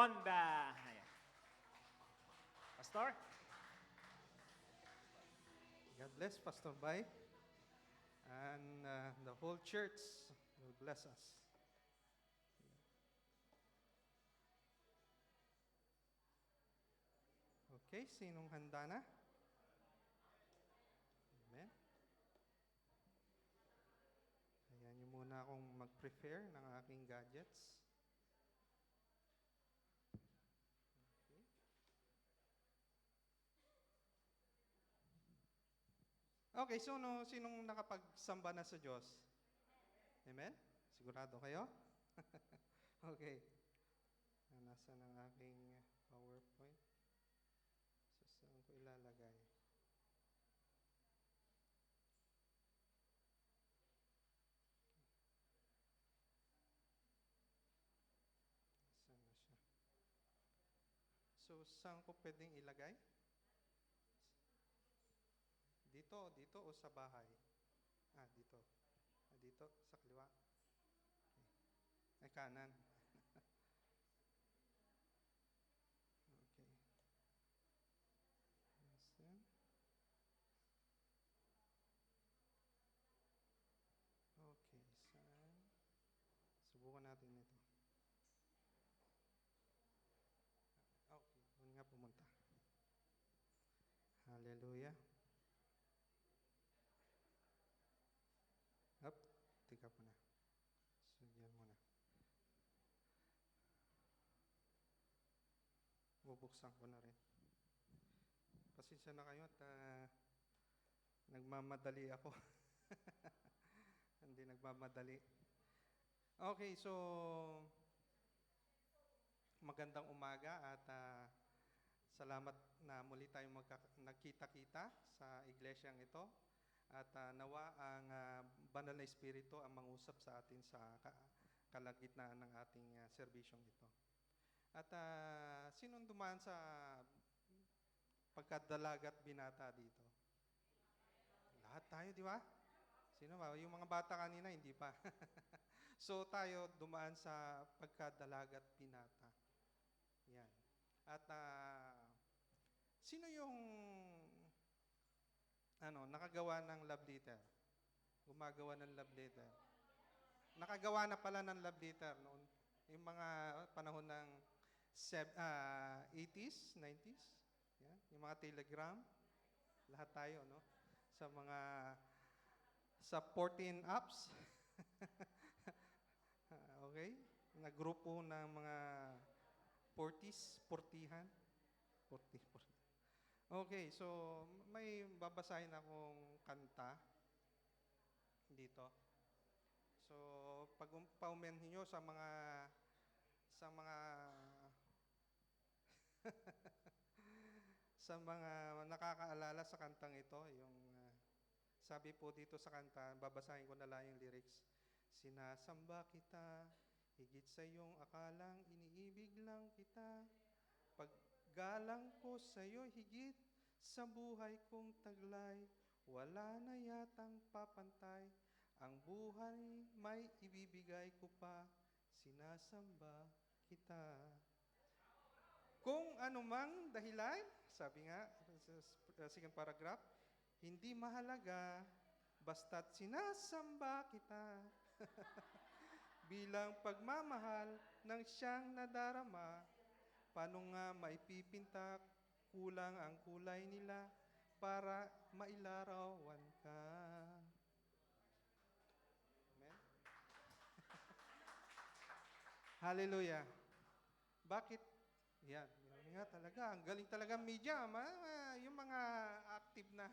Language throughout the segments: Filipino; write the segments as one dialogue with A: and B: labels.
A: on the... Ayan. Pastor?
B: God bless Pastor Bai, and the whole church will bless us. Okay, sinong handa na? Amen. Ayan niyo muna akong mag-prepare ng aking gadgets. Okay. Okay, so sinong nakapagsamba na sa Diyos? Amen? Sigurado kayo? Okay. Nasa ng aking PowerPoint? So, saan ko ilalagay? Saan na siya? So, saan ko pwedeng ilagay? Dito o sa bahay? Dito. Dito, sa kaliwa. Okay. Ay, kanan. Okay. Yan. Okay, saan? Subukan natin ito. Okay, doon nga pumunta. Hallelujah. Up, tika po na. So, yan muna. Bubuksan ko na rin. Pasensya na kayo at nagmamadali ako. Hindi nagmamadali. Okay, so magandang umaga at salamat na muli tayong nagkita-kita sa iglesyang ito. At nawa ang banal na espiritu ang mangusap sa atin sa kalagitnaan ng ating serbisyong ito. At sinong dumaan sa pagkadalagat binata dito? Lahat tayo, di ba? Sino ba? Yung mga bata kanina, hindi pa. So tayo dumaan sa pagkadalagat binata. Yan. At sino yung nakagawa ng love letter? Gumagawa ng love letter. Nakagawa na pala ng love letter noon. Yung mga panahon ng 80s, 90s. Yan. Yung mga telegram. Lahat tayo, no? Sa 14 apps. Okay? Na grupo ng mga 40s, 40-han. 40. Okay, so may babasahin akong kanta dito. So, pag paumenhin nyo sa mga sa mga nakakaalala sa kantang ito, yung sabi po dito sa kanta, babasahin ko na lang yung lyrics. Sinasamba kita, higit sa iyong akalang iniibig lang kita. Paggalang ko sa iyo higit sa buhay kong taglay, wala na yatang papantay, ang buhay may ibibigay ko pa, sinasamba kita. Kung anumang dahilan, sabi nga sa second paragraph, hindi mahalaga, basta't sinasamba kita. Bilang pagmamahal ng siyang nadarama, paano nga maipipinta, kulang ang kulay nila para mailarawan ka. Amen? Hallelujah. Bakit? Yan nga talaga. Ang galing talaga media. Yung mga active na.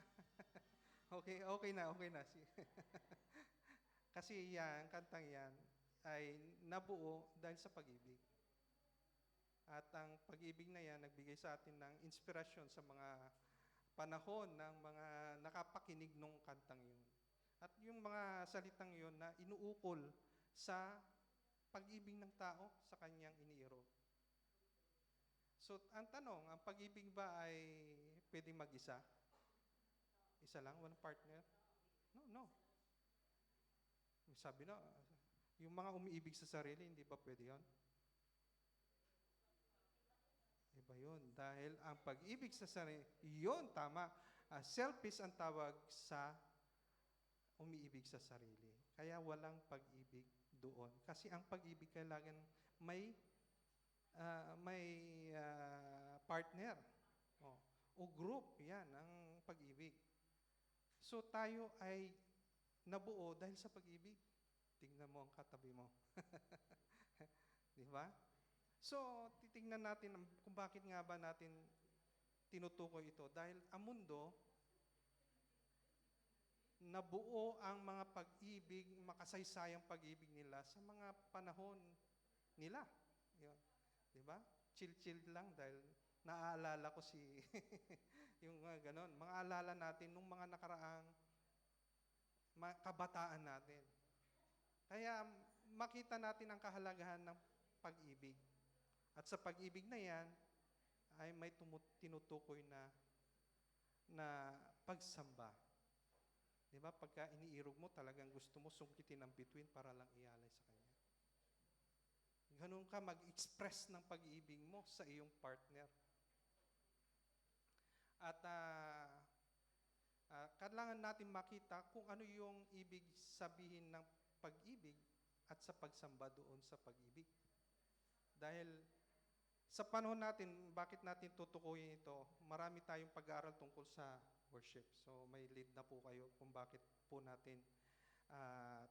B: Okay na. Kasi yan, kantang yan, ay nabuo dahil sa pag-ibig. At ang pag-ibig na yan, nagbigay sa atin ng inspirasyon sa mga panahon ng mga nakapakinig nung kantang yun. At yung mga salitang yun na inuukol sa pag-ibig ng tao sa kanyang iniiro. So, ang tanong, ang pag-ibig ba ay pwedeng mag-isa? Isa lang? Walang partner? No. Sabi na, yung mga umiibig sa sarili, hindi ba pwede yun? Dahil ang pag-ibig sa sarili, yun, tama. Selfish ang tawag sa umiibig sa sarili. Kaya walang pag-ibig doon. Kasi ang pag-ibig kailangan may partner o group. Yan ang pag-ibig. So tayo ay nabuo dahil sa pag-ibig. Tingnan mo ang katabi mo. Di ba? So, titingnan natin kung bakit nga ba natin tinutukoy ito. Dahil ang mundo, nabuo ang mga pag-ibig, makasaysayang pag-ibig nila sa mga panahon nila. Yun. Di ba? Chill-chill lang dahil naaalala ko si yung ganon. Mga alala natin nung mga nakaraang kabataan natin. Kaya makita natin ang kahalagahan ng pag-ibig. At sa pag-ibig na yan, ay may tinutukoy na pagsamba. Di ba? Pagka iniirog mo, talagang gusto mo sungkitin ang bituin para lang ialay sa Kanya. Ganun ka mag-express ng pag-ibig mo sa iyong partner. At kailangan natin makita kung ano yung ibig sabihin ng pag-ibig at sa pagsamba doon sa pag-ibig. Dahil sa panahon natin, bakit natin tutukuyin ito? Marami tayong pag-aaral tungkol sa worship. So may lead na po kayo kung bakit po natin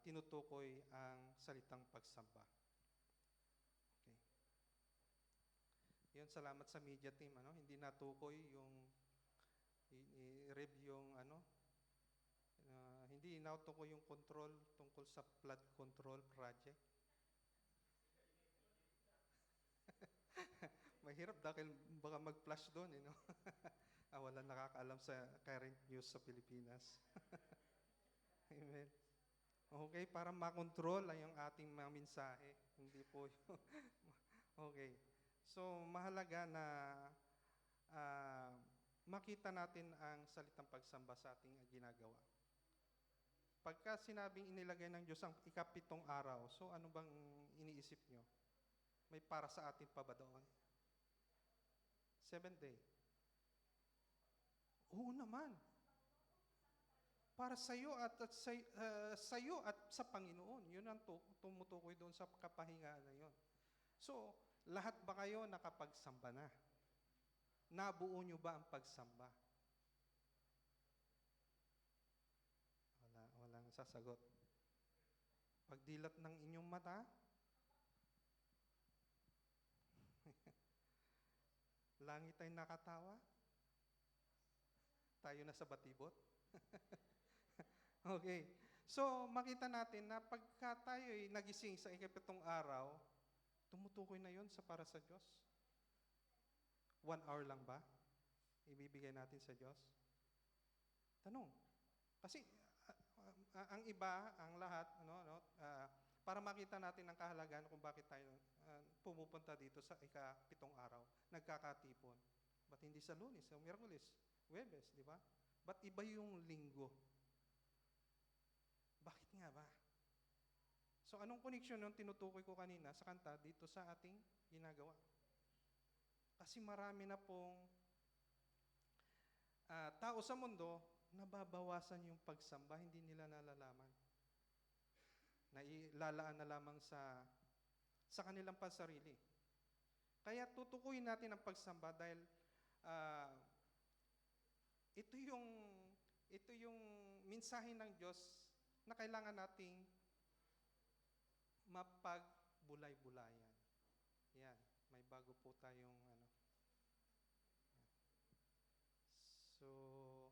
B: tinutukoy ang salitang pagsamba. Okay. Yun, salamat sa media team. Hindi natukoy yung i-review yung hindi natukoy yung control tungkol sa flood control project. Mahirap dahil baka mag-flash doon, wala nakakaalam sa current news sa Pilipinas. Amen. Okay, para makontrol ay yung ating mga mensahe. Hindi po yung okay. So, mahalaga na makita natin ang salitang pagsamba sa ating ginagawa. Pagka sinabing inilagay ng Diyos ang ikapitong araw, so ano bang iniisip nyo? May para sa atin pa ba doon? 7th day. Oo naman. Para sa iyo at sa Panginoon. Yun ang tumutukoy doon sa kapahingaan na yun. So, lahat ba kayo nakapagsamba na? Nabuo nyo ba ang pagsamba? Walang sasagot. Pagdilat ng inyong mata, langit ay nakatawa, tayo na sa batibot. Okay. So, makita natin na pagka tayo'y nagising sa ikapitong araw, tumutukoy na yon sa para sa Diyos. 1 hour lang ba? Ibibigay natin sa Diyos? Tanong. Kasi, ang iba, ang lahat, para makita natin ang kahalagan kung bakit tayo pumupunta dito sa ikapitong araw, nagkakatipon. Ba't hindi sa Lunes, sa Miyerkules, Huwebes, di ba? Ba't iba yung linggo? Bakit nga ba? So, anong connection yung tinutukoy ko kanina sa kanta dito sa ating ginagawa? Kasi marami na pong tao sa mundo, nababawasan yung pagsamba, hindi nila nalalaman. Nailalaan na lamang sa kanilang pansarili. Kaya tutukuyin natin ang pagsamba dahil ito yung mensahe ng Diyos na kailangan nating mapagbulay-bulayan. Yan, may bago po tayong So,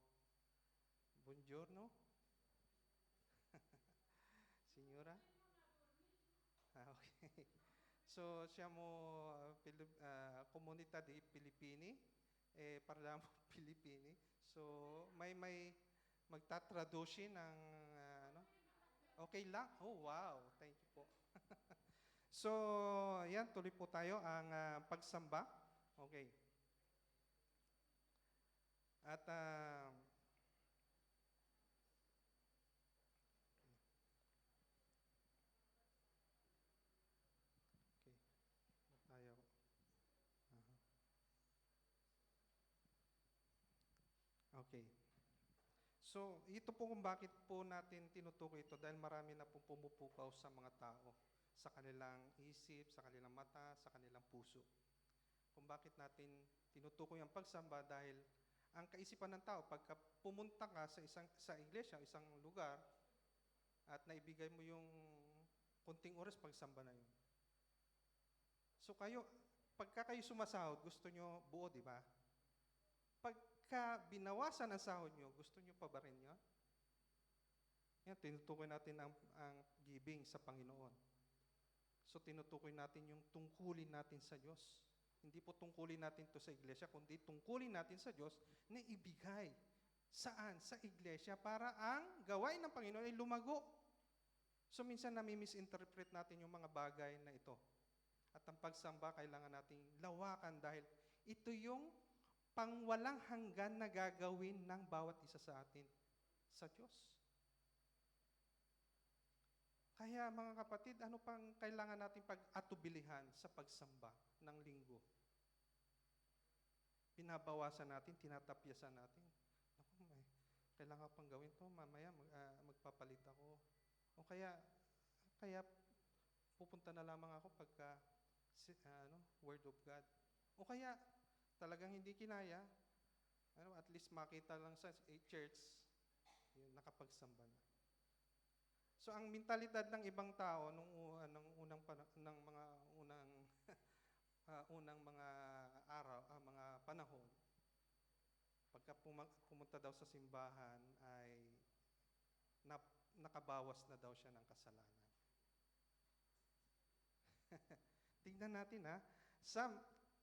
B: buongiorno. Signora? Okay. So, siamo comunità di Pilipini, parliamo Pilipini. So, may magtatraduce ng okay lang? Oh, wow. Thank you po. So, yan, tuloy po tayo ang pagsamba. Okay. At okay. Tayo. Okay. So, ito po kung bakit po natin tinutukoy ito dahil marami na po pumupukaw sa mga tao, sa kanilang isip, sa kanilang mata, sa kanilang puso. Kung bakit natin tinutukoy ang pagsamba dahil ang kaisipan ng tao, pagka pumunta ka sa iglesia, isang lugar, at naibigay mo yung kunting oras, pagsamba na yun. So pagka kayo sumasahod, gusto nyo buo, di ba? Pagka binawasan ang sahod nyo, gusto nyo pa ba rin yun? Yan, tinutukoy natin ang giving sa Panginoon. So tinutukoy natin yung tungkulin natin sa Diyos. Hindi po tungkulin natin to sa iglesia, kundi tungkulin natin sa Diyos na ibigay. Saan? Sa iglesia para ang gawain ng Panginoon ay lumago. So minsan nami-misinterpret natin yung mga bagay na ito. At ang pagsamba, kailangan nating lawakan dahil ito yung pangwalang hanggan na gagawin ng bawat isa sa atin sa Diyos. Kaya mga kapatid, ano pang kailangan nating pag-atubilihan sa pagsamba ng linggo? Pinabawasan natin, tinatapyasan natin. Naku, kailangan pang gawin to, mamaya magpapalit ako. O kaya pupunta na lamang ako pagka Word of God. O kaya talagang hindi kinaya, at least makita lang sa church, yun, nakapagsamba na. So ang mentalidad ng ibang tao nung ng mga unang mga araw, mga panahon, pagka pumunta daw sa simbahan ay nakabawas na daw siya ng kasalanan. Tingnan natin sa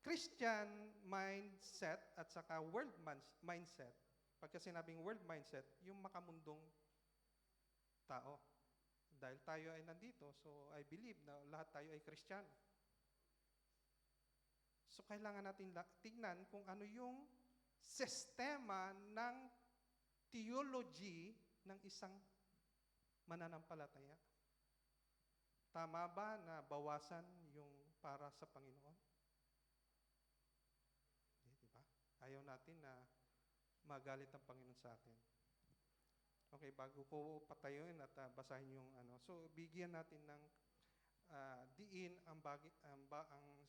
B: Christian mindset at saka world mindset. Pagka sinabing world mindset, yung makamundong tao. Dahil tayo ay nandito, so I believe na lahat tayo ay Kristiyano. So kailangan natin tingnan kung ano yung sistema ng theology ng isang mananampalataya. Tama ba na bawasan yung para sa Panginoon? Di ba? Ayaw natin na magalit ang Panginoon sa atin. Okay, bago ko patayuin at basahin yung so bigyan natin ng diin ang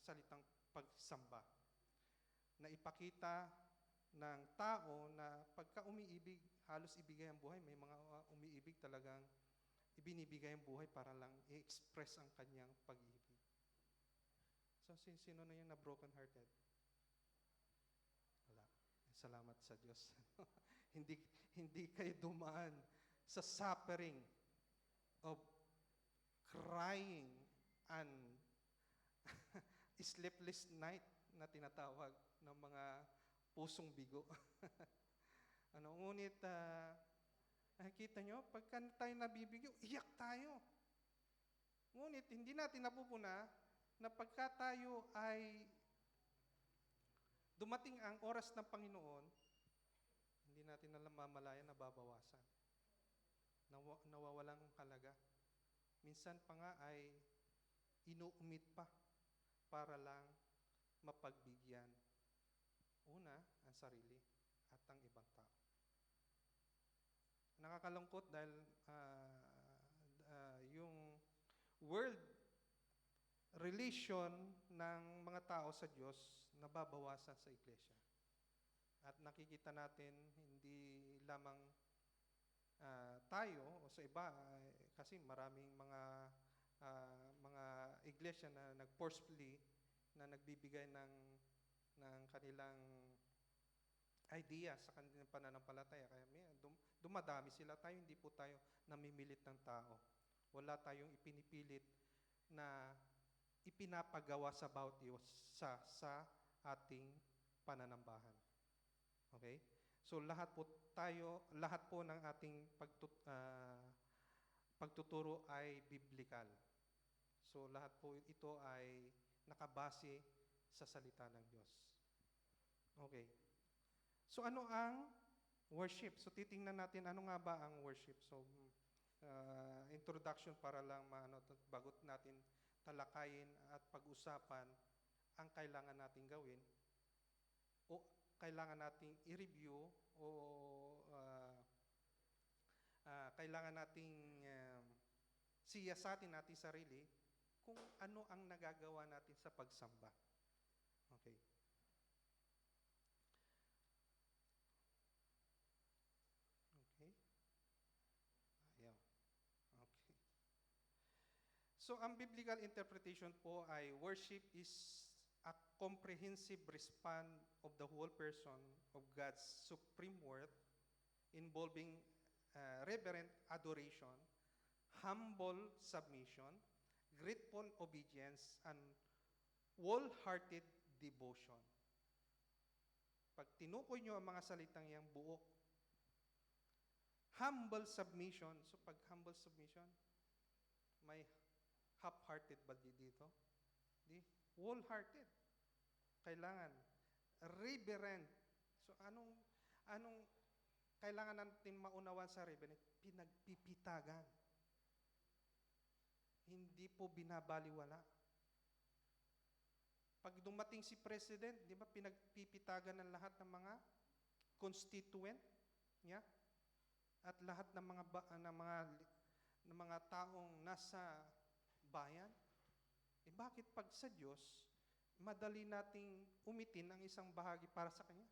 B: salitang pagsamba na ipakita ng tao na pagka umiibig, halos ibigay ang buhay. May mga umiibig talagang ibinibigay ang buhay para lang i-express ang kanyang pag-ibig. So, sino na yung na broken-hearted? Wala. Salamat sa Diyos. Hindi kayo dumaan sa suffering of crying and sleepless night na tinatawag ng mga pusong bigo. Ngunit nakikita nyo, pagka tayo nabibigyo, iyak tayo. Ngunit hindi natin napupuna na pagka tayo ay dumating ang oras ng Panginoon, hindi natin namamalayan na babawasan. Nawawalang halaga. Minsan pa nga ay inuumit pa para lang mapagbigyan. Una, ang sarili at ang ibang tao. Nakakalungkot dahil yung world relation ng mga tao sa Diyos nababawasan sa iglesia. At nakikita natin hindi lamang tayo o sa iba kasi maraming mga iglesia na nag-forcefully na nagbibigay ng kanilang idea sa kanilang pananampalataya. Kaya dumadami sila. Tayo hindi po tayo namimilit ng tao. Wala tayong ipinipilit na ipinapagawa sa bawat isa sa ating pananambahan. Okay? So lahat po ng ating pagtuturo ay biblical. So lahat po ito ay nakabase sa salita ng Diyos. Okay. So ano ang worship? So titingnan natin ano nga ba ang worship. So introduction para lang bago natin talakayin at pag-usapan ang kailangan nating gawin o kailangan nating i-review o o kailangan nating siyasatin natin sarili kung ano ang nagagawa natin sa pagsamba. Okay. Okay. Ayaw. Okay. So, ang biblical interpretation po ay worship is a comprehensive response of the whole person of God's supreme worth involving reverent adoration, humble submission, grateful obedience, and wholehearted devotion. Pag tinukoy nyo ang mga salitang yang buo, humble submission, so pag humble submission, may half-hearted ba dito? Di? Wholehearted. Kailangan. Reverent. So anong kailangan natin maunawan sa reverent? Pinagpipitagan. Hindi po binabaliwala. Pag dumating si President, di ba, pinagpipitagan ng lahat ng mga constituent niya at lahat ng mga taong nasa bayan. Eh bakit pag sa Diyos, madali nating umitin ang isang bahagi para sa Kanya?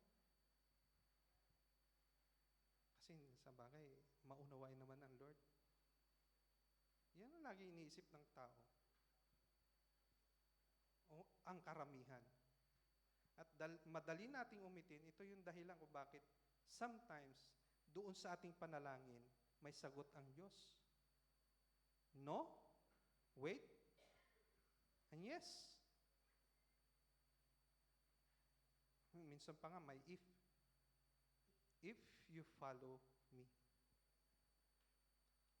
B: Kasi sa bagay, maunawain naman ang Lord. Yan ang lagi iniisip ng tao. O ang karamihan. At madali nating umitin, ito yung dahilan kung bakit sometimes doon sa ating panalangin, may sagot ang Diyos. No? Wait. And yes. Minsan pa nga may if. If you follow me.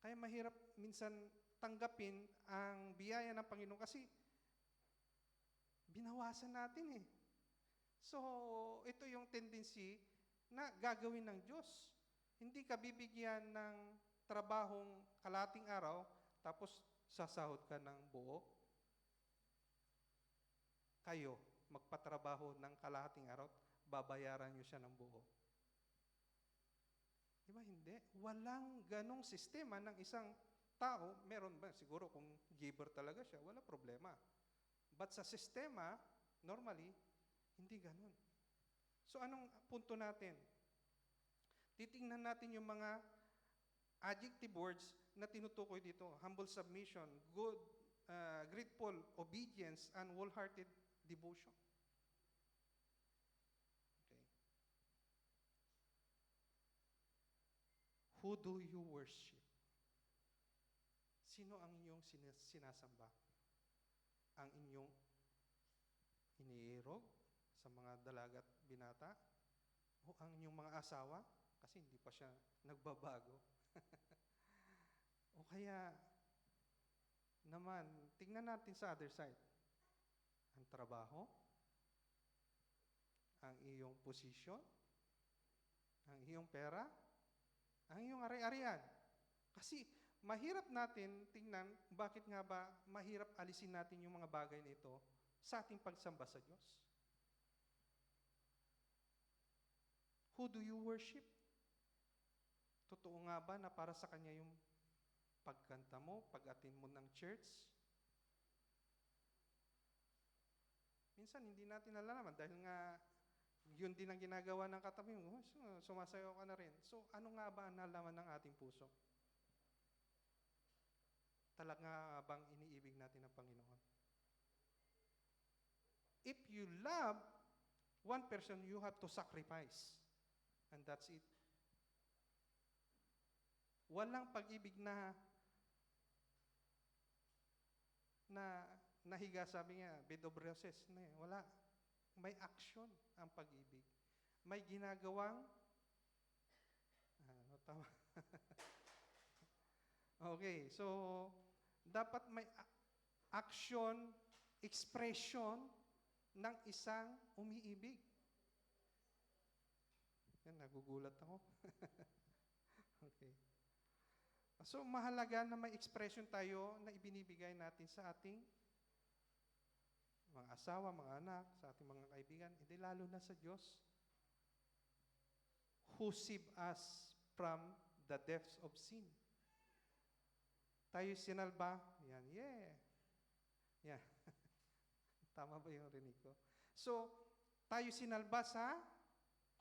B: Kaya mahirap minsan tanggapin ang biyaya ng Panginoon kasi binawasan natin eh. So, ito yung tendency na gagawin ng Diyos. Hindi ka bibigyan ng trabahong kalating araw, tapos sasahod ka ng buo. Kayo, magpatrabaho ng kalahating araw, babayaran nyo siya ng buo. Di ba hindi? Walang ganong sistema ng isang tao. Meron ba? Siguro kung giver talaga siya, wala problema. But sa sistema, normally, hindi ganon. So anong punto natin? Titingnan natin yung mga adjective words na tinutukoy dito. Humble submission, good, grateful obedience, and wholehearted devotion. Okay. Who do you worship? Sino ang inyong sinasamba? Ang inyong iniirog sa mga dalagat binata? O ang inyong mga asawa? Kasi hindi pa siya nagbabago. O kaya, naman, tingnan natin sa other side. Ang trabaho, ang iyong posisyon, ang iyong pera, ang iyong ari-arian. Kasi mahirap natin tingnan bakit nga ba mahirap alisin natin yung mga bagay nito sa ating pagsamba sa Diyos. Who do you worship? Totoo nga ba na para sa Kanya yung pagkanta mo, pag-attend mo ng church? Minsan hindi natin nalalaman dahil nga yun din ang ginagawa ng katabi mo, sumasayaw ka na rin. So ano nga ba ang nalaman ng ating puso? Talaga bang iniibig natin ang Panginoon? If you love one person, you have to sacrifice. And that's it. Walang pag-ibig na nahiga, sabi nga, bed of roses. Wala. May action ang pag-ibig. May ginagawang, tama. Okay, so, dapat may action, expression ng isang umiibig. Yan, nagugulat ako. Okay. So, mahalaga na may expression tayo na ibinibigay natin sa ating mga asawa, mga anak, sa ating mga kaibigan, hindi lalo na sa Diyos. who saved us from the depths of sin. Tayo sinalba. Yan, yeah. Yeah. Tama ba yung rinig ko? So, tayo sinalba sa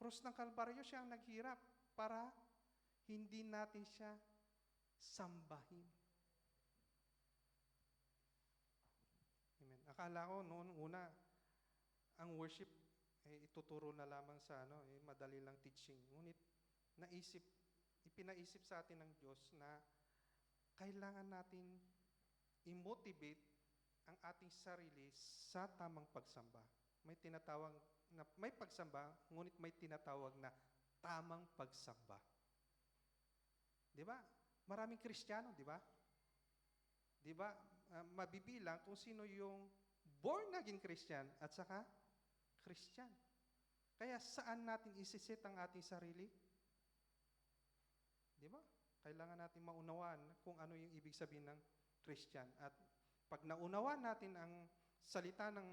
B: krus ng Kalbaryo. Siya ang naghirap para hindi natin siya sambahin. Amen. Akala ko noon una, ang worship ituturo na lamang sa madali lang teaching. Ngunit ipinaisip sa atin ng Diyos na kailangan natin i-motivate ang ating sarili sa tamang pagsamba. May pagsamba, ngunit may tinatawag na tamang pagsamba. Di ba? Maraming Kristiyano, di ba? Di ba? Mabibilang kung sino yung born again Christian at saka Christian. Kaya saan natin isisit ang ating sarili? Di ba? Kailangan natin maunawaan kung ano yung ibig sabihin ng Christian. At pag naunawaan natin ang salita ng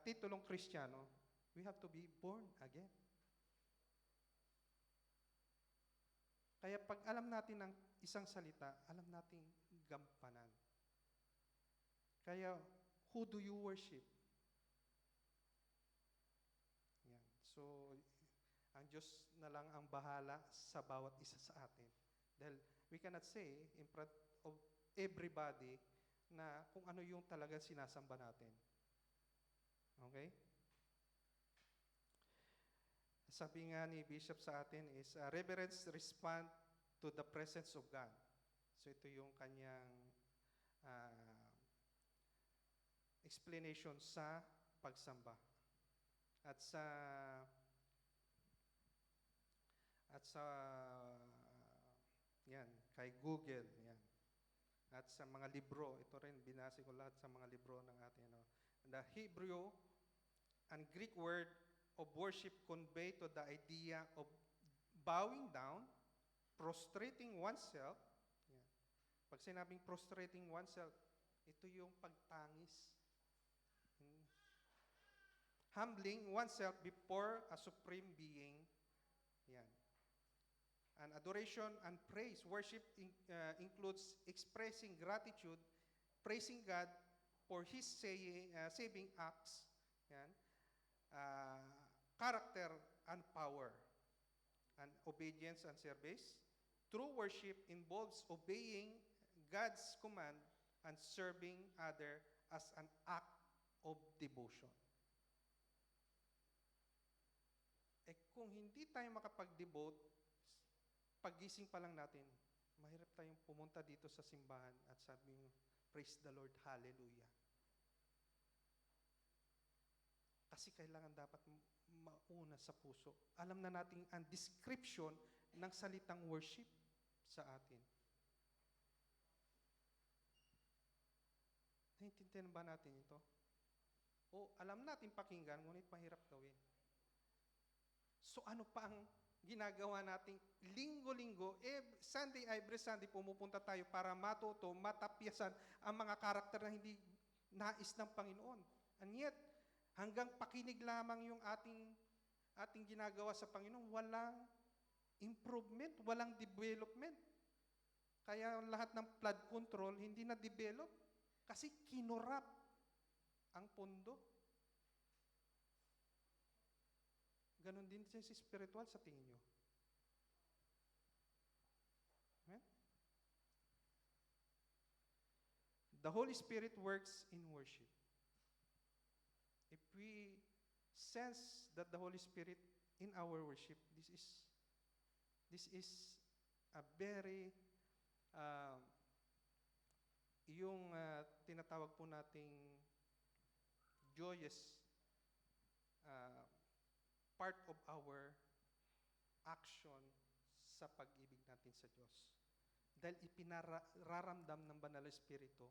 B: titulong Kristiyano, we have to be born again. Kaya pag alam natin ang isang salita, alam nating gampanan. Kaya, who do you worship? Yan. So, ang Diyos na lang ang bahala sa bawat isa sa atin. Dahil we cannot say in front of everybody na kung ano yung talaga sinasamba natin. Okay? Sabi nga ni Bishop sa atin is, reverence respond to the presence of God. So ito yung kanyang explanation sa pagsamba. At sa yan, kay Google, yan. At sa mga libro, ito rin, binasi ko lahat sa mga libro ng atin. The Hebrew and Greek word of worship convey to the idea of bowing down, prostrating oneself. Yan. Pag sinabing prostrating oneself, ito yung pagtangis. Humbling oneself before a supreme being. Yan. And adoration and praise. Worship includes expressing gratitude, praising God for His saving acts, yan, character and power, and obedience and service. True worship involves obeying God's command and serving other as an act of devotion. Kung hindi tayo makapag-devote, paggising pa lang natin, mahirap tayong pumunta dito sa simbahan at sabihin, praise the Lord, hallelujah. Kasi kailangan dapat mauna sa puso. Alam na natin ang description ng salitang worship sa atin. Naintindihan ba natin ito? O alam natin pakinggan, ngunit mahirap gawin. So ano pa ang ginagawa nating linggo-linggo, every Sunday pumupunta tayo para matuto, matapyasan ang mga karakter na hindi nais ng Panginoon. And yet, hanggang pakinig lamang yung ating ginagawa sa Panginoon, walang improvement, walang development. Kaya lahat ng flood control hindi na develop kasi kinurap ang pondo. Ganon din siya si spiritual sa tingin nyo. Amen? The Holy Spirit works in worship. If we sense that the Holy Spirit in our worship, this is a very yung tinatawag po nating joyous part of our action sa pag-ibig natin sa Diyos. Dahil ipinararamdam ng Banal na Espiritu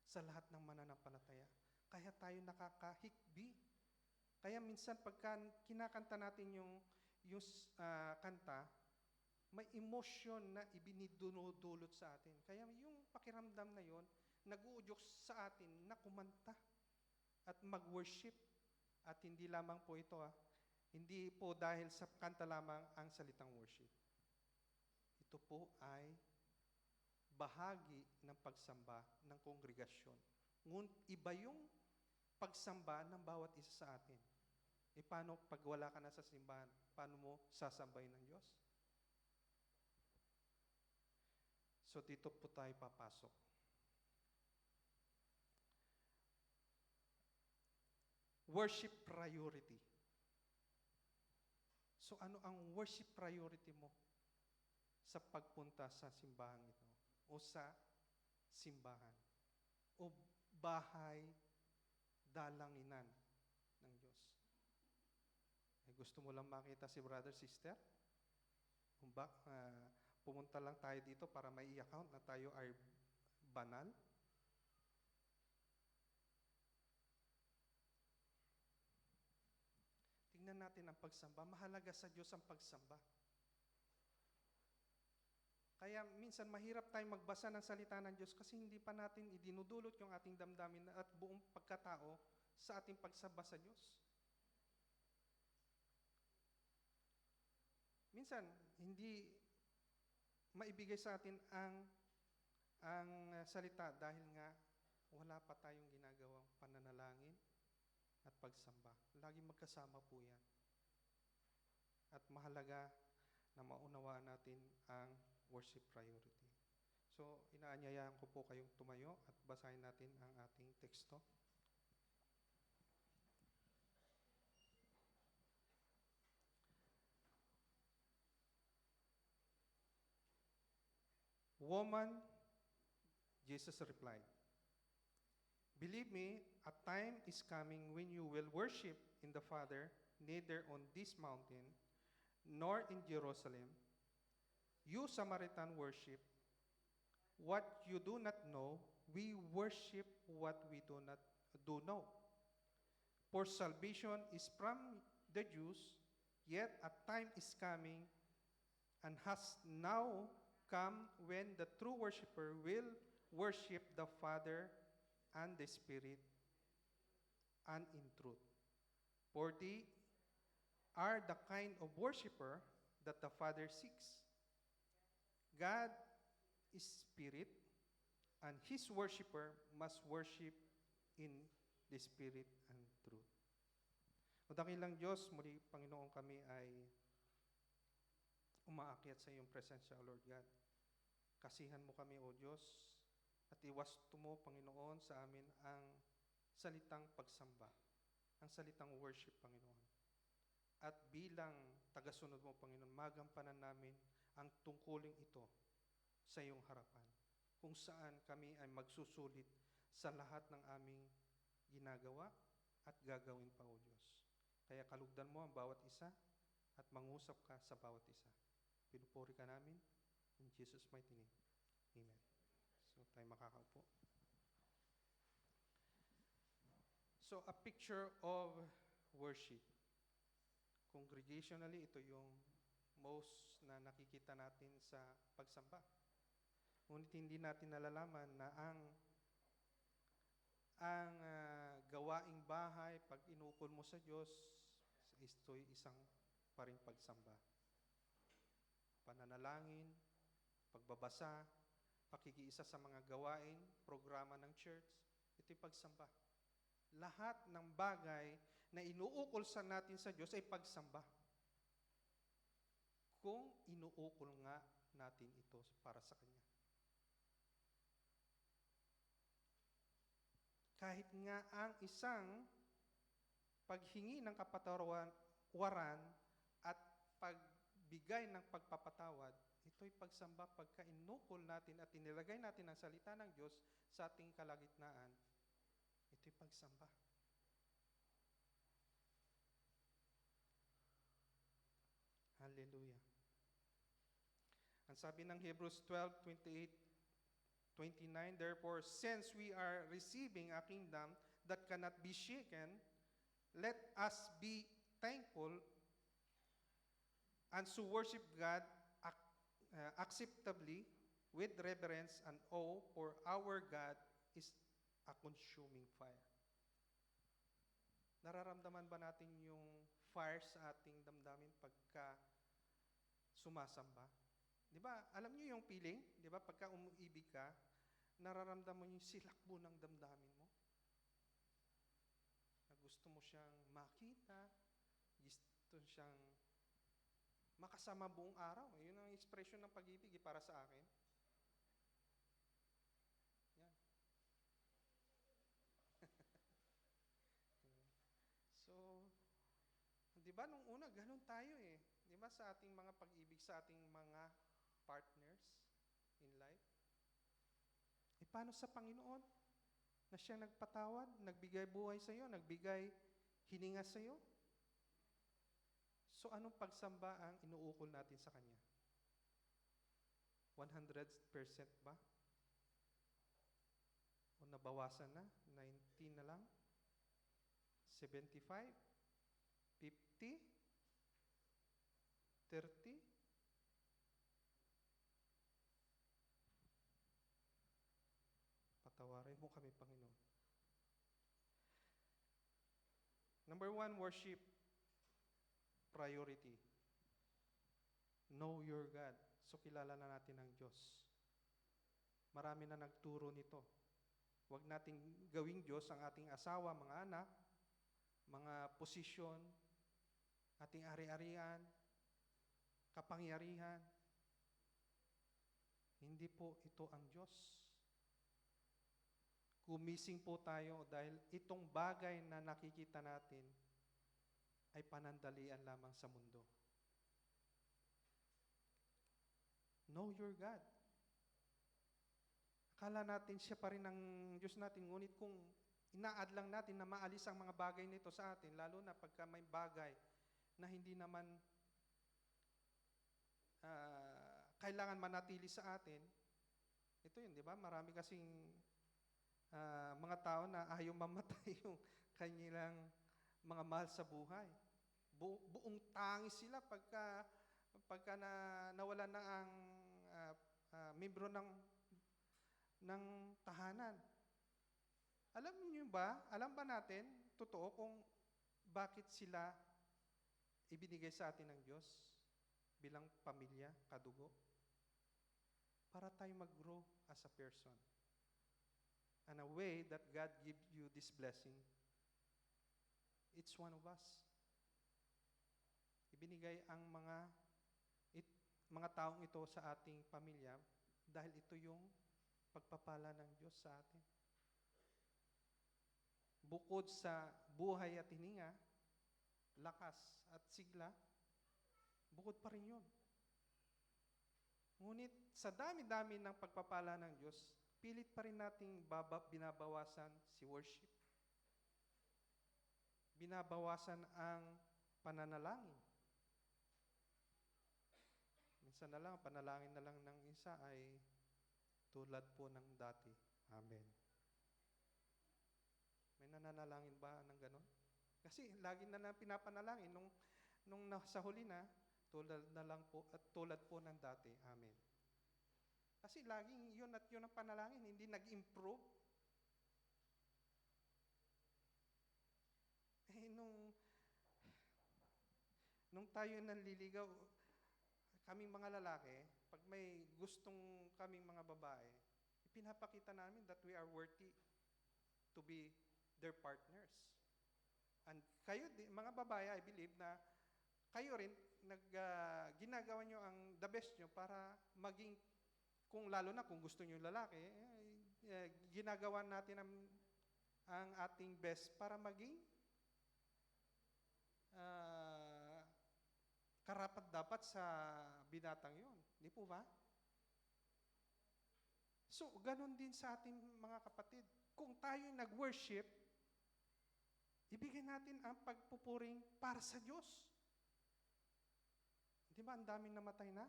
B: sa lahat ng mananampalataya. Kaya tayo nakakahikbi. Kaya minsan pagka kinakanta natin yung kanta, may emotion na ibinidunudulot sa atin. Kaya yung pakiramdam na yon, nag-uudyok sa atin na kumanta at mag-worship. At hindi lamang po ito, Hindi po dahil sa kanta lamang ang salitang worship. Ito po ay bahagi ng pagsamba ng kongregasyon. Ngunit iba yung pagsamba ng bawat isa sa atin. E paano pag wala ka na sa simbahan? Paano mo sasambahin ng Diyos? So dito po tayo papasok. Worship priority. So ano ang worship priority mo sa pagpunta sa simbahan ito? O sa simbahan? O bahay dalanginan ng Diyos? Eh, gusto mo lang makita si brother, sister? Pumunta lang tayo dito para may i-account na tayo ay banal? Tingnan natin ang pagsamba. Mahalaga sa Diyos ang pagsamba. Kaya minsan mahirap tayong magbasa ng salita ng Diyos kasi hindi pa natin idinudulot yung ating damdamin at buong pagkatao sa ating pagsamba sa Diyos. Minsan, hindi maibigay sa atin ang salita dahil nga wala pa tayong ginagawang pananalangin at pagsamba. Laging magkasama po yan. At mahalaga na maunawaan natin ang worship priority. So, inaanyayahan ko po kayong tumayo at basahin natin ang ating teksto. Woman, Jesus replied, "Believe me, a time is coming when you will worship in the Father, neither on this mountain, nor in Jerusalem. You Samaritan worship what you do not know, we worship what we do know. For salvation is from the Jews, yet a time is coming and has now come when the true worshiper will worship the Father and the Spirit and in truth. For they are the kind of worshiper that the Father seeks. God is spirit, and his worshiper must worship in the spirit and truth." O dakilang Diyos, muli Panginoon, kami ay umaakyat sa iyong presensya, O Lord God. Kasihan mo kami, O Diyos, at iwasto mo, Panginoon, sa amin ang salitang pagsamba, ang salitang worship, Panginoon. At bilang tagasunod mo, Panginoon, magampanan namin ang tungkulin ito sa iyong harapan, kung saan kami ay magsusulit sa lahat ng aming ginagawa at gagawin pa, O Diyos. Kaya kalugdan mo ang bawat isa at mangusap ka sa bawat isa. Pinupuri ka namin in Jesus' mighty name. Amen. So tayo makakaupo. So a picture of worship. Congregationally, ito yung most na nakikita natin sa pagsamba. Ngunit hindi natin nalalaman na ang gawaing bahay, pag inukol mo sa Diyos, ito'y isang paring pagsamba. Pananalangin, pagbabasa, pakikiisa sa mga gawain, programa ng church, ito'y pagsamba. Lahat ng bagay na inuukol sa natin sa Diyos ay pagsamba. Kung inuukol nga natin ito para sa Kanya. Kahit nga ang isang paghingi ng kapatawaran at pagbigay ng pagpapatawad, ito'y pagsamba pagka inukol natin at inilagay natin ang salita ng Diyos sa ating kalagitnaan. Ito'y pagsamba. Hallelujah. Ang sabi ng Hebrews 12:28-29, "Therefore, since we are receiving a kingdom that cannot be shaken, let us be thankful and so worship God acceptably with reverence and awe, for our God is a consuming fire." Nararamdaman ba natin yung fire sa ating damdamin pagka sumasamba. Di ba? Alam niyo yung feeling? Di ba? Pagka umuibig ka, nararamdaman mo yung silakbo ng damdamin mo. Na gusto mo siyang makita, gusto siyang makasama buong araw. Yun ang expression ng pag-ibig para sa akin. Yan. So, di ba nung una, ganun tayo eh. Di ba sa ating mga pag-ibig, sa ating mga partners in life? E paano sa Panginoon? Na siya nagpatawad, nagbigay buhay sa iyo, nagbigay hininga sa iyo? So anong pagsamba ang inuukol natin sa Kanya? 100% ba? O nabawasan na? 90 na lang? 75? 50? 30? Patawarin mo kami, Panginoon. Number 1, worship. Priority. Know your God. So kilala na natin ang Diyos. Marami na nagturo nito. Huwag nating gawing Diyos ang ating asawa, mga anak, mga posisyon, ating ari-arian, kapangyarihan. Hindi po ito ang Diyos. Gumising po tayo dahil itong bagay na nakikita natin ay panandalian lamang sa mundo. Know your God. Akala natin siya pa rin ang Diyos natin, ngunit kung inaad lang natin na maalis ang mga bagay nito sa atin, lalo na pagka may bagay na hindi naman kailangan manatili sa atin, ito yun, di ba? Marami kasing mga tao na ayaw mamatay yung kanilang mga mahal sa buhay. Buong tangis sila pagka nawalan na ang membro ng tahanan. Alam niyo ba, alam ba natin, totoo, kung bakit sila ibinigay sa atin ng Diyos bilang pamilya, kadugo? Para tayo mag-grow as a person. And a way that God gives you this blessing, each one of us. Ibinigay ang mga taong ito sa ating pamilya dahil ito yung pagpapala ng Diyos sa atin. Bukod sa buhay at hininga, lakas at sigla, bukod pa rin yun. Ngunit sa dami-dami ng pagpapala ng Diyos, pilit pa rin nating binabawasan si worship. Binabawasan ang pananalangin. Minsan na lang, panalangin na lang ng isa ay tulad po ng dati. Amen. May nananalangin ba ng ganon? Kasi lagi na lang pinapanalangin. Nung nasa huli na, tulad na lang po, at tulad po ng dati. Amen. Kasi laging yun at yun ang panalangin, hindi nag-improve. Nung tayo nanliligaw, kaming mga lalaki, pag may gustong kaming mga babae, ipinapakita namin that we are worthy to be their partners. And kayo, mga babae, I believe na kayo rin, ginagawa nyo ang the best nyo para maging, lalo na kung gusto nyo lalaki, ginagawa natin ang ating best para maging karapat-dapat sa binatang yun. Di po ba? So, ganun din sa ating mga kapatid. Kung tayo nag-worship, ibigay natin ang pagpupuring para sa Diyos. Di ba, ang daming namatay na?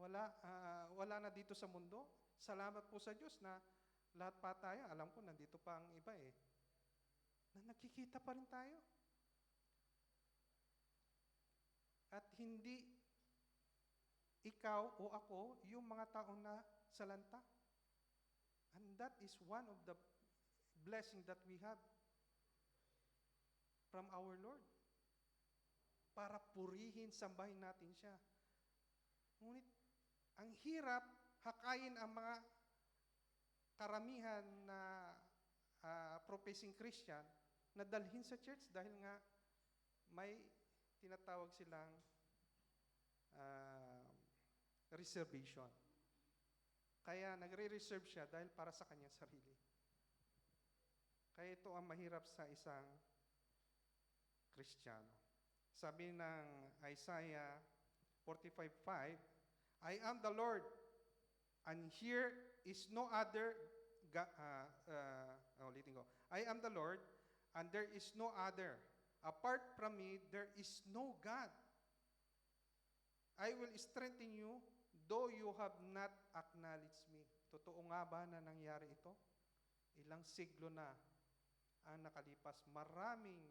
B: Wala na dito sa mundo. Salamat po sa Diyos na lahat pa tayo, alam ko, nandito pa ang iba na nakikita pa rin tayo. At hindi ikaw o ako yung mga taong na salanta. And that is one of the blessing that we have from our Lord. purihin, sambahin natin siya. Ngunit, ang hirap hakayin ang mga karamihan na professing Christian na dalhin sa church dahil nga may tinatawag silang uh, reservation. Kaya nagre-reserve siya dahil para sa kanyang sarili. Kaya ito ang mahirap sa isang Kristiyano. Sabi ng Isaiah 45:5, I am the Lord, and here is no other ulitin ko. I am the Lord, and there is no other. Apart from me, there is no God. I will strengthen you, though you have not acknowledged me. Totoo nga ba na nangyari ito? Ilang siglo na ang nakalipas. Maraming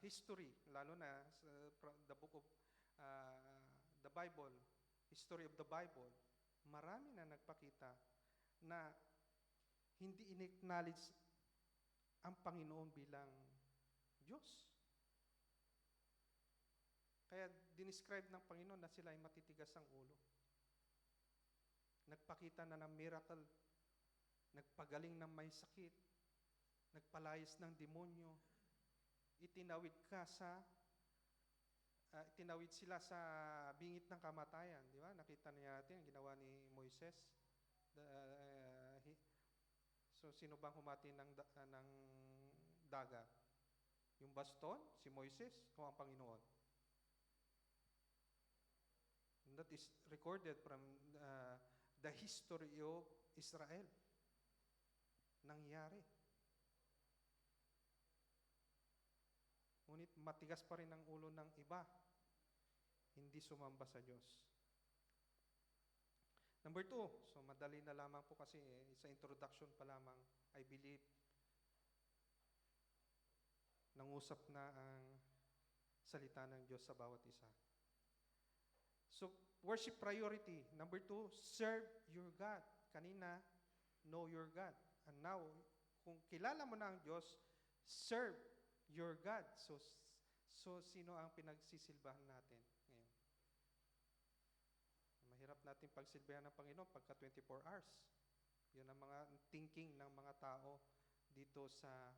B: history, lalo na sa the book of the Bible, history of the Bible, marami na nagpakita na hindi in-acknowledge ang Panginoon bilang Diyos. Kaya dinescribe ng Panginoon na sila ay matitigas ang ulo. Nagpakita na ng miracle, nagpagaling ng may sakit, nagpalayas ng demonyo, itinawid sila sa bingit ng kamatayan, di ba? Nakita niya natin ang ginawa ni Moises. So sino bang humati ng dagat? Yung baston, si Moises o ang Panginoon? And that is recorded from the history of Israel. Nangyari. Ngunit matigas pa rin ang ulo ng iba. Hindi sumamba sa Diyos. Number 2, so madali na lamang po kasi sa introduction pa lamang, I believe, nangusap na ang salita ng Diyos sa bawat isa. So, worship priority. Number 2, serve your God. Kanina, know your God. And now, kung kilala mo na ang Diyos, serve your God. So sino ang pinagsisilbahan natin ngayon? Mahirap natin pagsilbahan ng Panginoon pagka 24 hours. Yun ang mga thinking ng mga tao dito sa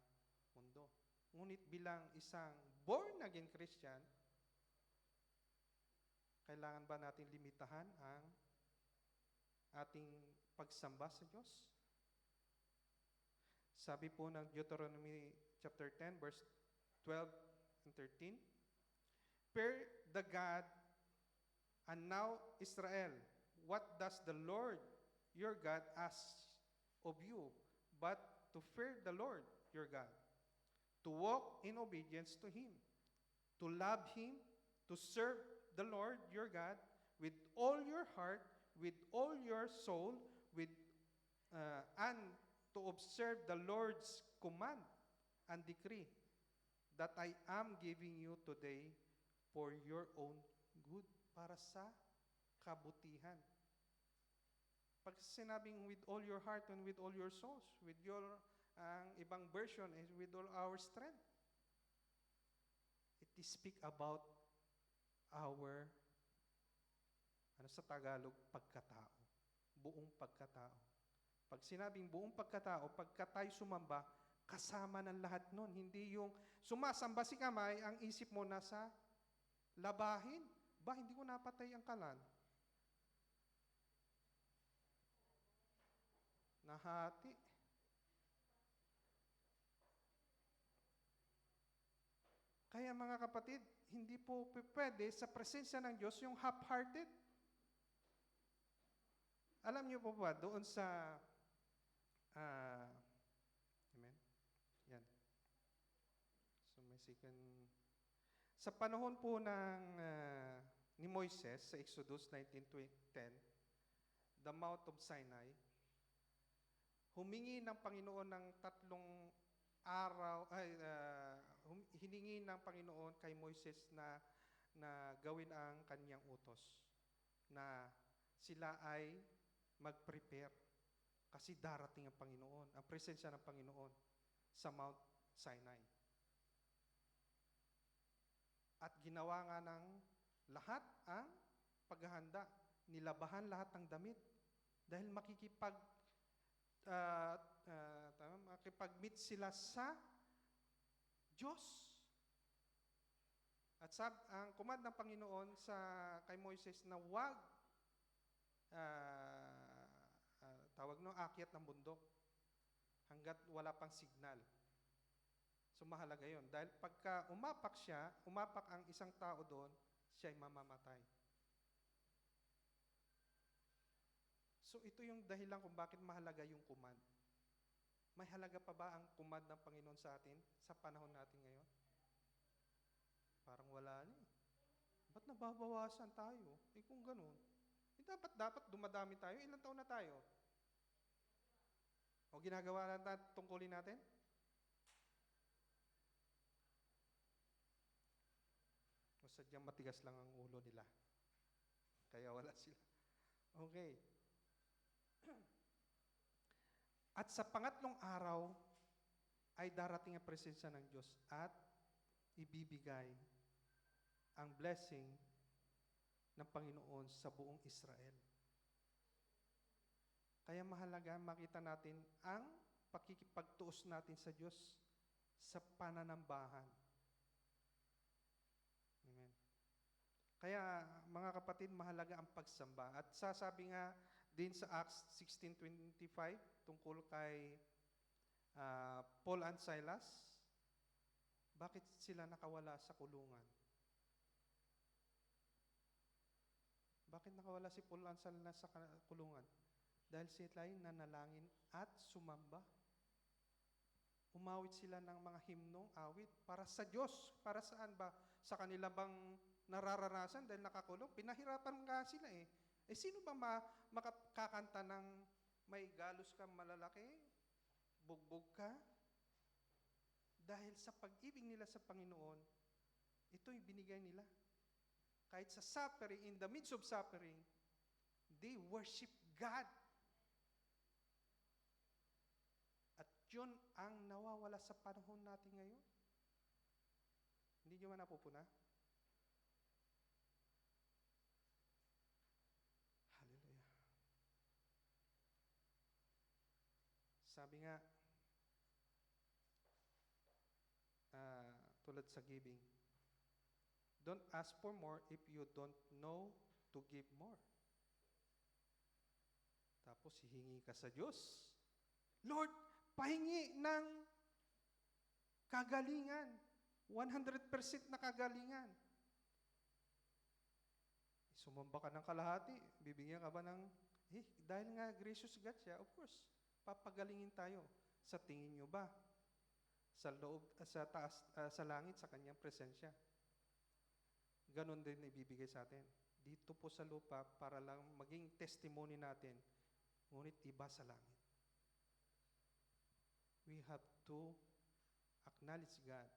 B: mundo. Ngunit bilang isang born-again Christian, kailangan ba natin limitahan ang ating pagsamba sa Diyos? Sabi po ng Deuteronomy chapter 10, verse 12 and 13, Fear the God, and now Israel, what does the Lord your God ask of you, but to fear the Lord your God, to walk in obedience to Him, to love Him, to serve the Lord your God with all your heart, with all your soul, and to observe the Lord's command and decree that I am giving you today for your own good, para sa kabutihan. Pag sinabing with all your heart and with all your souls, with your, ang ibang version is with all our strength. It is speak about our, sa Tagalog, pagkatao. Buong pagkatao. Pag sinabing buong pagkatao, pagka tayo sumamba, kasama ng lahat nun. Hindi yung sumasamba si kamay, ang isip mo nasa labahin. Ba, hindi ko napatay ang kalan. Nahati. Kaya mga kapatid, hindi po pwede sa presensya ng Diyos yung half-hearted. Alam niyo po ba, doon sa amen? Yan. So may second. Sa panahon po ng ni Moises sa Exodus 19:10, the Mount of Sinai, humingi ng Panginoon ng 3 araw, hiningi ng Panginoon kay Moises na gawin ang kanyang utos, na sila ay mag-prepare kasi darating ang Panginoon, ang presensya ng Panginoon. sa Mount Sinai. At ginawa nga ng lahat ang paghahanda. Nilabahan lahat ng damit dahil makipag-meet sila sa Diyos. At ang command ng Panginoon kay Moises na huwag aakyat ng bundok hanggat wala pang signal. So mahalaga yon. Dahil pagka umapak ang isang tao doon, siya ay mamamatay. So ito yung dahilan kung bakit mahalaga yung command. May halaga pa ba ang command ng Panginoon sa atin sa panahon natin ngayon? Parang wala na eh. Ba't nababawasan tayo? Eh kung ganun, dapat dumadami tayo. Ilang taon na tayo? O ginagawa natin tungkulin natin? O sadyang matigas lang ang ulo nila. Kaya wala sila. Okay. At sa pangatlong araw ay darating ang presensya ng Diyos at ibibigay ang blessing ng Panginoon sa buong Israel. Kaya mahalaga makita natin ang pakikipagtuos natin sa Diyos sa pananambahan. Amen. Kaya mga kapatid, mahalaga ang pagsamba. At sasabi nga din sa Acts 16:25 tungkol kay Paul and Silas, bakit sila nakawala sa kulungan? Bakit nakawala si Paul and Silas sa kulungan? Dahil sila ay nanalangin at sumamba. Umawit sila ng mga himnong awit para sa Diyos. Para saan ba? Sa kanila bang nararanasan dahil nakakulong? Pinahirapan nga sila eh. Eh sino ba makakanta ng may galos kang malalaki? Bugbog ka? Dahil sa pag-ibig nila sa Panginoon, ito'y binigay nila. Kahit sa suffering, in the midst of suffering, they worship God. At yun ang nawawala sa panahon natin ngayon. Hindi nyo man napupuna? Hallelujah. Sabi nga, tulad sa giving, don't ask for more if you don't know to give more. Tapos hihingi ka sa Diyos. Lord, pahingi ng kagalingan. 100% na kagalingan. Sumamba ka ng kalahati, bibigyan ka ba ng, dahil nga gracious God siya, of course, papagalingin tayo. Sa tingin nyo ba? Sa loob, sa taas, sa langit, sa kanyang presensya. Ganon din ibibigay sa atin. Dito po sa lupa para lang maging testimony natin, ngunit iba sa langit. We have to acknowledge God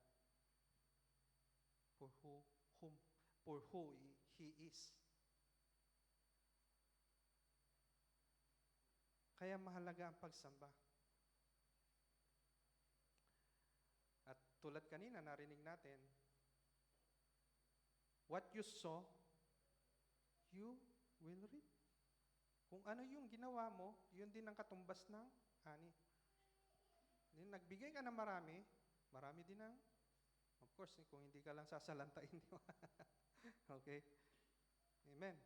B: for who He is. Kaya mahalaga ang pagsamba. At tulad kanina, narinig natin, what you sow, you will reap. Kung ano yung ginawa mo, yun din ang katumbas ng ani. Nagbigay ka ng marami, marami din ang, of course, kung hindi ka lang sasalantain, di ba? Okay? Amen.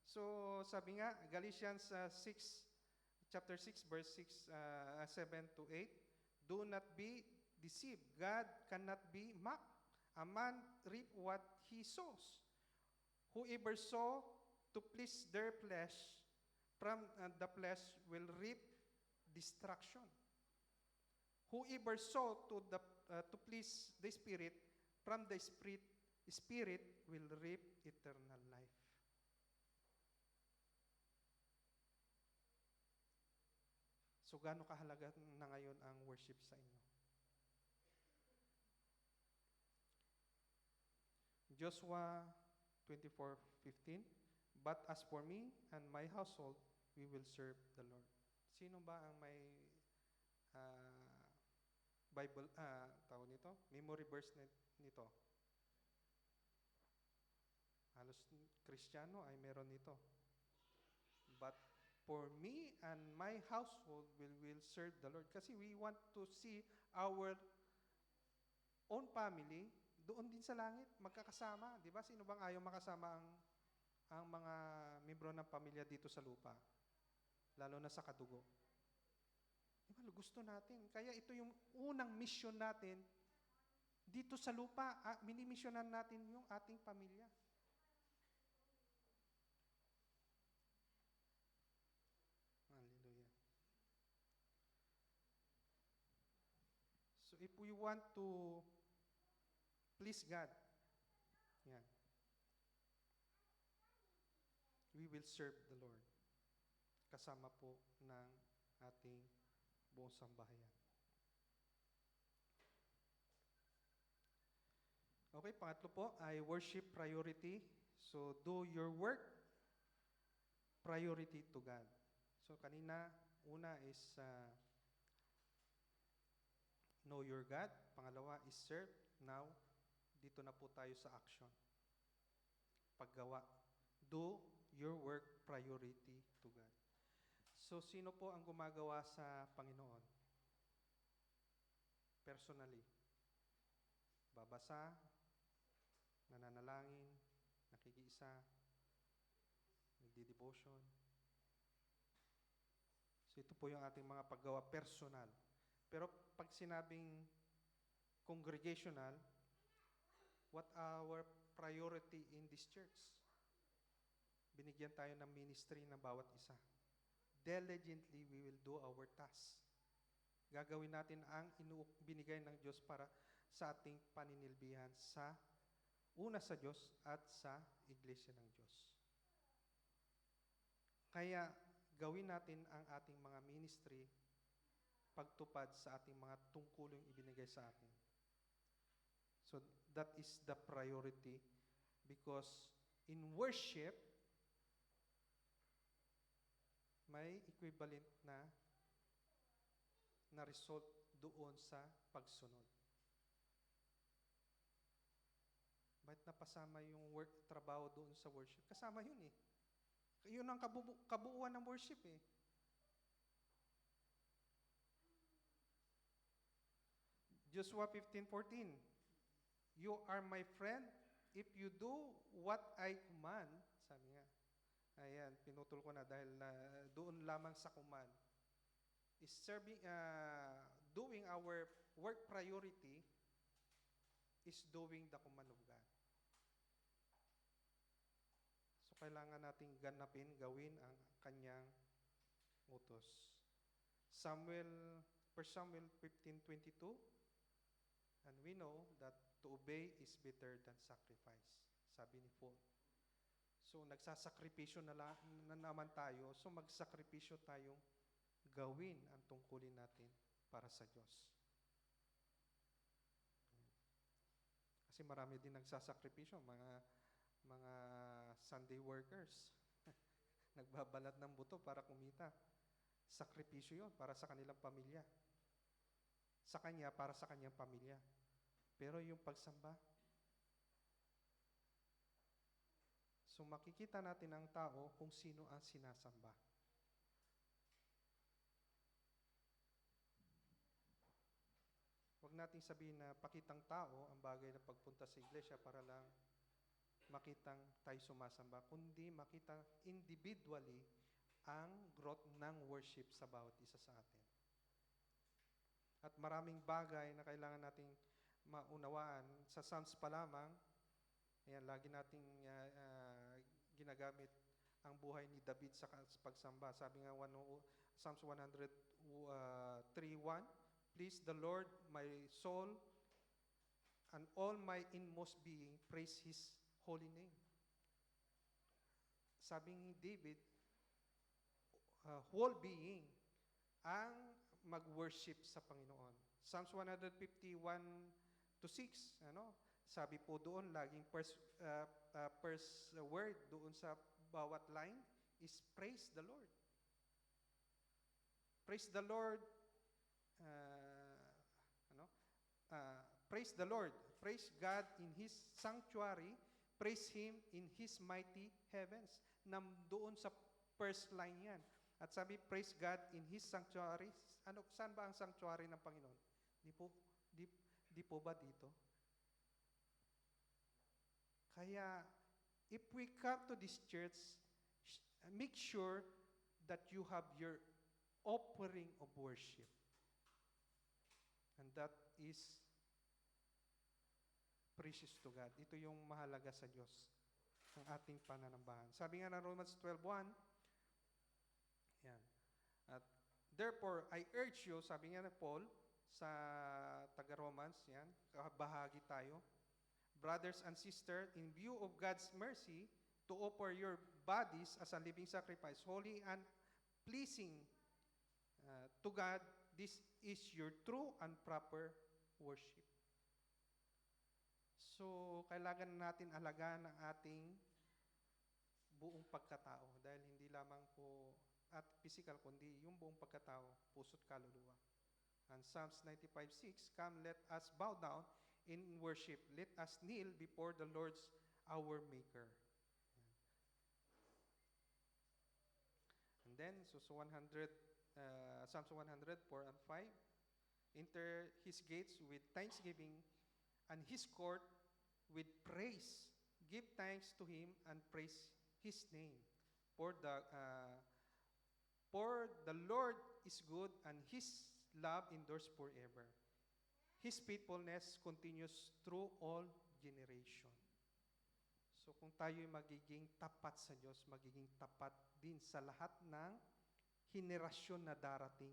B: So, sabi nga, Galatians chapter 6, verse 7 to 8, do not be deceived. God cannot be mocked. A man reap what he sows. Whoever sow to please their flesh, from the flesh will reap destruction. Whoever sow to please the Spirit, from the Spirit will reap eternal life. So, gaano kahalaga na ngayon ang worship sa inyo? Joshua 24:15, but as for me and my household, we will serve the Lord. Sino ba ang may Bible, tawag nito, memory verse nito. Halos Kristiyano ay meron nito. But for me and my household will serve the Lord. Kasi we want to see our own family doon din sa langit, magkakasama. Di ba? Sino bang ayaw makasama ang mga membro ng pamilya dito sa lupa? Lalo na sa kadugo. Di ba? Gusto natin. Kaya ito yung unang mission natin dito sa lupa. Minimisyonan natin yung ating pamilya. Hallelujah. So if we want to please God, yeah, we will serve the Lord. Kasama po ng ating buong sambahayan. Okay, pangatlo po ay worship priority. So do your work priority to God. So kanina, una is know your God. Pangalawa is serve. Now, dito na po tayo sa action. Paggawa. Do your work priority to God. So, sino po ang gumagawa sa Panginoon? Personally. Babasa, nananalangin, nakikiisa, nagdi-devotion. So, ito po yung ating mga paggawa personal. Pero pag sinabing congregational, what our priority in this church? Binigyan tayo ng ministry ng bawat isa. Diligently, we will do our task. Gagawin natin ang binigay ng Diyos para sa ating paninilbihan una sa Diyos at sa iglesia ng Diyos. Kaya, gawin natin ang ating mga ministry pagtupad sa ating mga tungkulong ibinigay sa atin. So, that is the priority because in worship, may equivalent na result doon sa pagsunod. Bakit napasama yung trabaho doon sa worship? Kasama yun eh. Yun ang kabuuan ng worship eh. Joshua 15:14, you are my friend if you do what I command. Sabi nga. Ayan, pinutol ko na dahil doon lamang sa command. Is doing our work priority is doing the command of God. So, kailangan nating ganapin, gawin ang kanyang utos. 1 Samuel 15:22, and we know that to obey is better than sacrifice. Sabi ni Paul. So, nagsasakripisyo na naman tayo. So, magsakripisyo tayong gawin ang tungkulin natin para sa Diyos. Kasi marami din nagsasakripisyo, mga Sunday workers. Nagbabalat ng buto para kumita. Sakripisyo yun para sa kanilang pamilya. Sa kanya, para sa kanyang pamilya. Pero yung pagsamba, so makikita natin ang tao kung sino ang sinasamba. Huwag nating sabihin na pakitang tao ang bagay na pagpunta sa iglesia para lang makitang tayo sumasamba, kundi makita individually ang growth ng worship sa bawat isa sa atin. At maraming bagay na kailangan nating maunawaan. Sa Psalms pa lamang, ayan, lagi nating ginagamit ang buhay ni David sa pagsamba. Sabi nga, Psalms 103:1, please the Lord, my soul, and all my inmost being, praise His holy name. Sabi ni David, whole being ang mag-worship sa Panginoon. Psalms 151:6, sabi po doon, laging first word doon sa bawat line is praise the Lord. Praise the Lord, praise the Lord. Praise God in His sanctuary. Praise Him in His mighty heavens. Doon sa first line yan. At sabi, praise God in His sanctuary. Saan ba ang sanctuary ng Panginoon? Di po ba dito? Kaya, if we come to this church, make sure that you have your offering of worship. And that is precious to God. Ito yung mahalaga sa Diyos ng ating pananambahan. Sabi nga ng Romans 12:1, yan. At therefore, I urge you, sabi nga ng Paul sa taga-Romans, yan, bahagi tayo, brothers and sisters, in view of God's mercy, to offer your bodies as a living sacrifice, holy and pleasing to God, this is your true and proper worship. So, kailangan natin alagaan ang ating buong pagkatao dahil hindi lamang po at physical, kundi yung buong pagkatao, puso't kaluluwa. And Psalms 95:6, come, let us bow down in worship. Let us kneel before the Lord's our Maker. And then, Psalms 100:4-5, enter His gates with thanksgiving and His court with praise. Give thanks to Him and praise His name. For the Lord is good and His love endures forever. His faithfulness continues through all generation. So kung tayo'y magiging tapat sa Diyos, magiging tapat din sa lahat ng henerasyon na darating,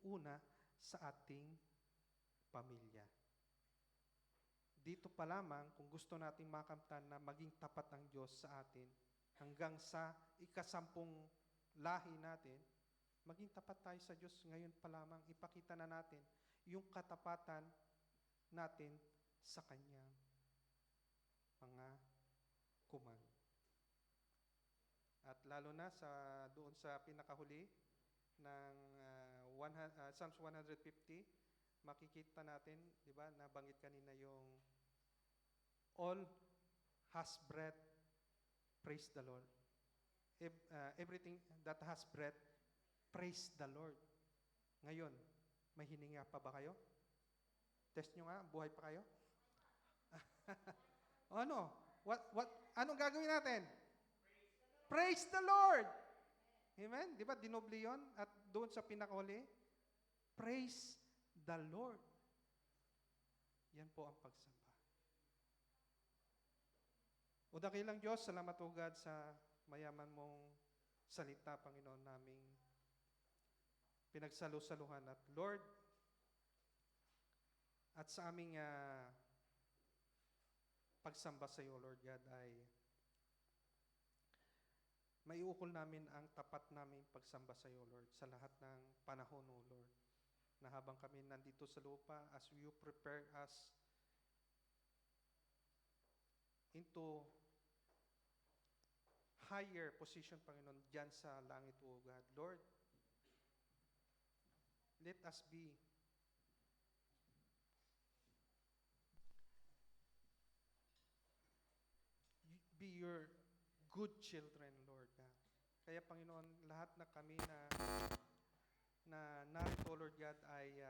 B: una sa ating pamilya. Dito pa lamang, kung gusto nating makamtan na maging tapat ng Diyos sa atin, hanggang sa ikasampung lahi natin, maging tapat tayo sa Diyos ngayon pa lamang, ipakita na natin yung katapatan natin sa Kanyang mga command. At lalo na doon sa pinakahuli ng Psalms 150, makikita natin, di ba, nabanggit kanina yung all has breath, praise the Lord. Everything that has breath, praise the Lord. Ngayon, may hininga pa ba kayo? Test nyo nga, buhay pa kayo? Ano? Anong gagawin natin? Praise the Lord! Amen? Di ba, dinobli yun? At doon sa pinakahuli, praise the Lord. Yan po ang pagsamba. O dakilang Diyos, salamat o God sa mayaman mong salita, Panginoon, naming pinagsalusaluhan. At Lord, at sa aming pagsamba sa iyo, Lord God, ay maiukol namin ang tapat naming pagsamba sa iyo, Lord, sa lahat ng panahon, O Lord, na habang kami nandito sa lupa, as you prepare us into higher position, Panginoon, dyan sa langit, O God. Lord, let us be your good children, Lord God. Kaya, Panginoon, lahat na kami na narito, Lord God, ay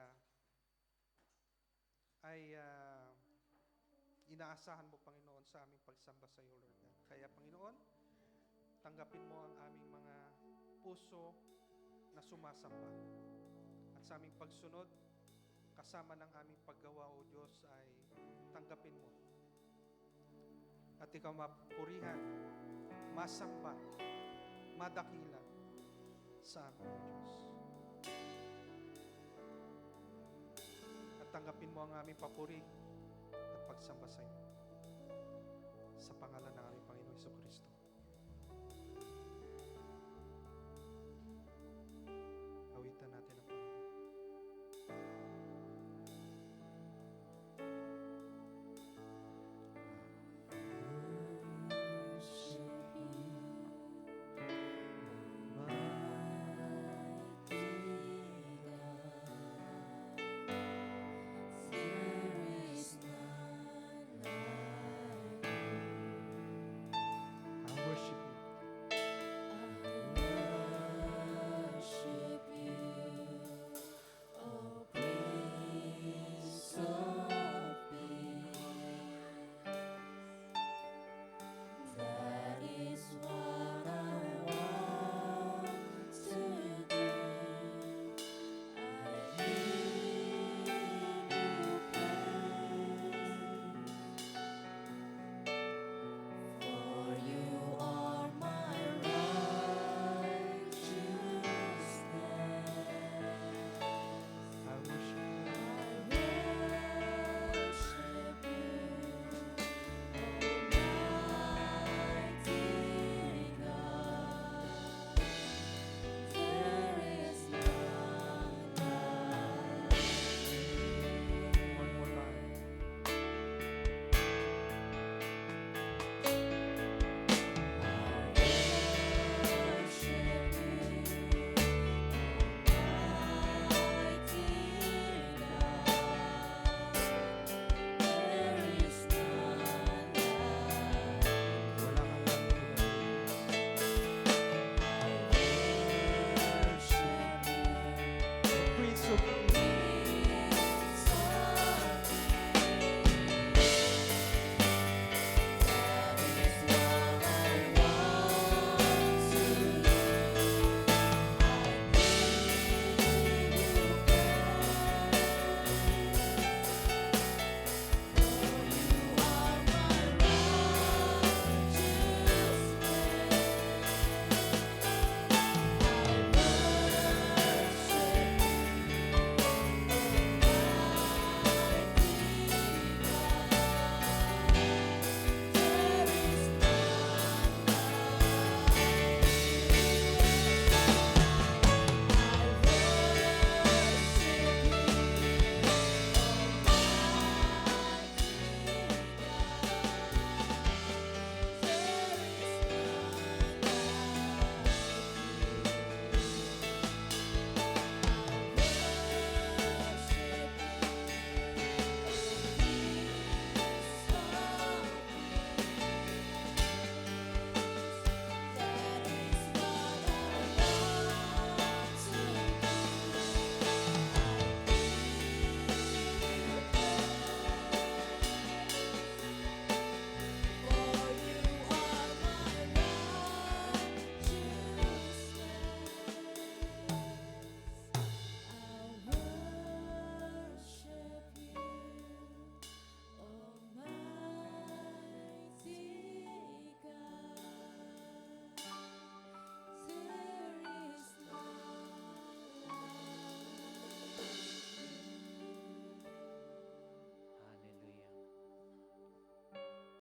B: inaasahan mo, Panginoon, sa aming pagsamba sa iyo, Lord God. Kaya, Panginoon, tanggapin mo ang aming mga puso na sumasamba. At sa aming pagsunod, kasama ng aming paggawa, O Diyos, ay tanggapin mo. At ikaw mapurihan, masamba, madakila sa amin, O Diyos. At tanggapin mo ang aming papuri at pagsamba sa iyo. Sa pangalan ng aming Panginoon Hesus Kristo.